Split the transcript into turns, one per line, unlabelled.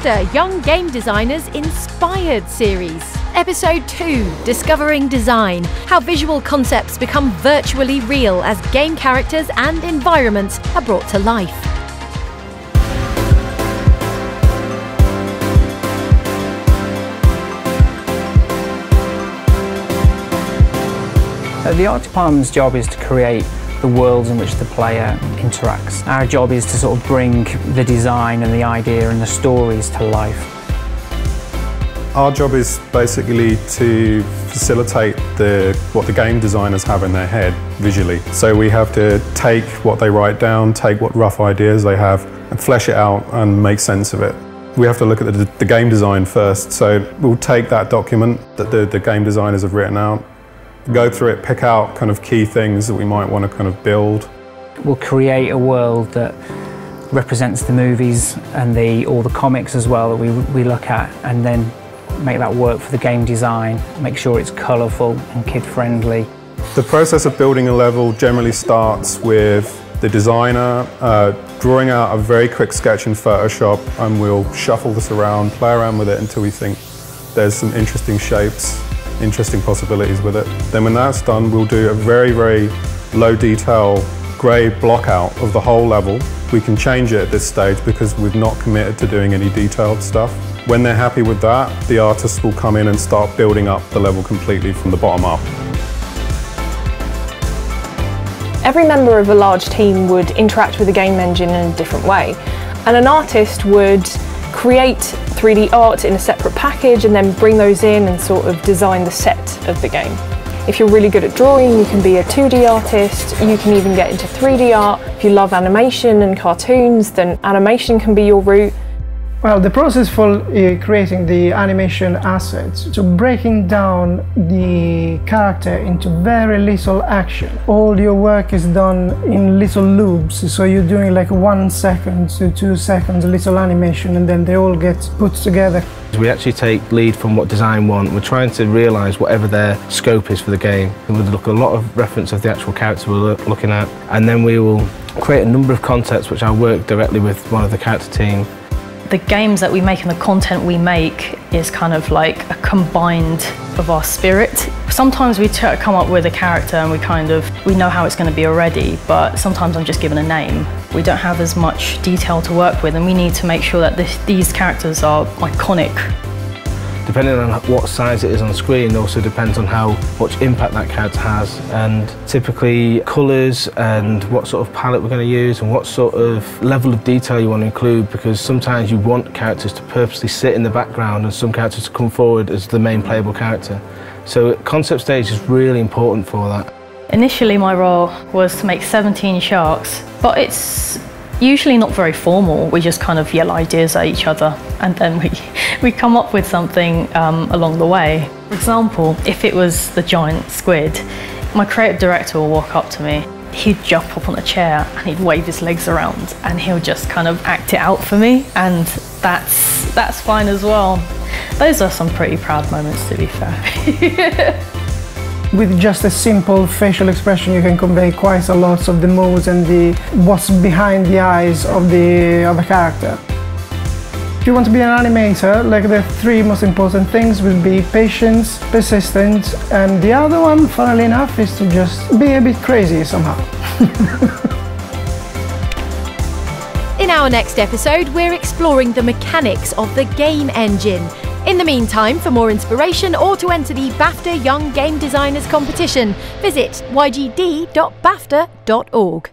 BAFTA Young Game Designers Inspired series. Episode 2, Discovering Design, how visual concepts become virtually real as game characters and environments are brought to life.
The art department's job is to create the worlds in which the player interacts. Our job is to sort of bring the design and the idea and the stories to life.
Our job is basically to facilitate what the game designers have in their head visually. So we have to take what they write down, take what rough ideas they have, and flesh it out and make sense of it. We have to look at the game design first. So we'll take that document that the game designers have written out, go through it, pick out kind of key things that we might want to kind of build.
We'll create a world that represents the movies and all the comics as well that we look at, and then make that work for the game design, make sure it's colourful and kid-friendly.
The process of building a level generally starts with the designer drawing out a very quick sketch in Photoshop, and we'll shuffle this around, play around with it until we think there's some interesting shapes, interesting possibilities with it. Then when that's done, we'll do a very, very low detail grey block out of the whole level. We can change it at this stage because we've not committed to doing any detailed stuff. When they're happy with that, the artists will come in and start building up the level completely from the bottom up.
Every member of a large team would interact with the game engine in a different way, and an artist would create 3D art in a separate package and then bring those in and sort of design the set of the game. If you're really good at drawing, you can be a 2D artist, you can even get into 3D art. If you love animation and cartoons, then animation can be your route.
Well, the process for creating the animation assets, so breaking down the character into very little action. All your work is done in little loops, so you're doing like 1 second to 2 seconds little animation, and then they all get put together.
We actually take lead from what design want. We're trying to realise whatever their scope is for the game. We look at a lot of reference of the actual character we're looking at, and then we will create a number of concepts which I'll work directly with one of the character team.
The games that we make and the content we make is kind of like a combined of our spirit. Sometimes we come up with a character and we know how it's going to be already, but sometimes I'm just given a name. We don't have as much detail to work with, and we need to make sure that these characters are iconic.
Depending on what size it is on the screen also depends on how much impact that character has, and typically colours and what sort of palette we're going to use and what sort of level of detail you want to include, because sometimes you want characters to purposely sit in the background and some characters to come forward as the main playable character. So concept stage is really important for that. Initially my role was to make 17 sharks, but it's usually not very formal. We just kind of yell ideas at each other and then we come up with something along the way. For example, if it was the giant squid, my creative director will walk up to me, he'd jump up on a chair and he'd wave his legs around and he'll just kind of act it out for me, and that's fine as well. Those are some pretty proud moments, to be fair.
With just a simple facial expression, you can convey quite a lot of the moods and what's behind the eyes of the character. If you want to be an animator, like the 3 most important things would be patience, persistence, and the other one, funnily enough, is to just be a bit crazy somehow.
In our next episode, we're exploring the mechanics of the game engine. In the meantime, for more inspiration or to enter the BAFTA Young Game Designers competition, visit ygd.bafta.org.